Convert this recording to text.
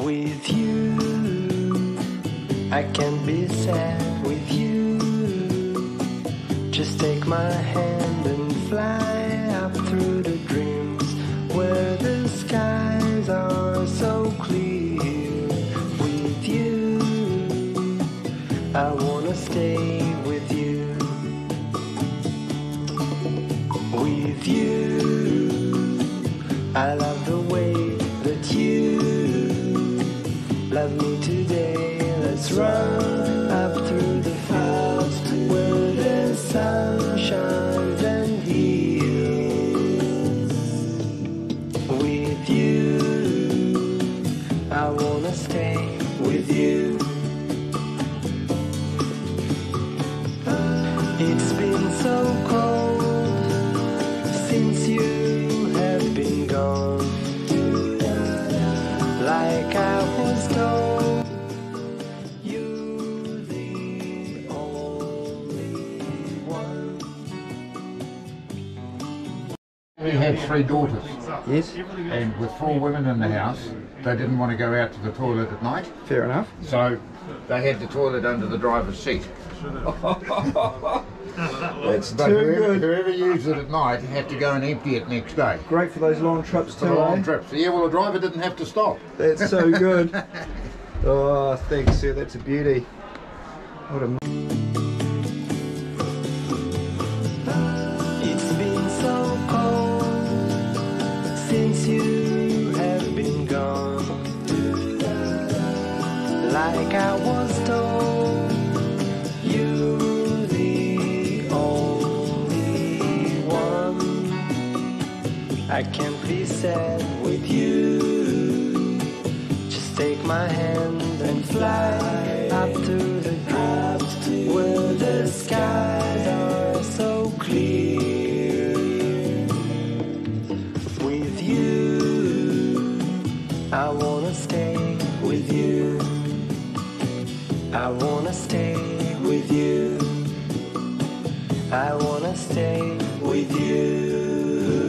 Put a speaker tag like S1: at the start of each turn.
S1: With you, I can't be sad with you. Just take my hand and fly up through the dreams where the skies are so clear. With you, I wanna stay with you. With you, I love the way that you love me today. Let's run up through the fields where the sun shines and heals. With you, I wanna stay with you. It's been so cold since you have been gone. Like I was told, you're the only one.
S2: We had 3 daughters.
S3: Yes,
S2: And with 4 women in the house, they didn't want to go out to the toilet at night,
S3: fair enough.
S2: so they had the toilet under the driver's seat.
S3: That's
S2: But
S3: too
S2: whoever,
S3: good.
S2: whoever used it at night had to go and empty it next day.
S3: Great for those long trips
S2: For
S3: too,
S2: the long
S3: eh?
S2: trips. Yeah, well, the driver didn't have to stop.
S3: That's so good. Oh, thanks, sir. That's a beauty. What a...
S1: It's been so cold since you have been gone. Like I was told, you're the only one. I can't be sad with you. Just take my hand and fly up to the dreams where the skies are so clear. With you, I wanna stay with you. I wanna stay with you. I wanna stay with you.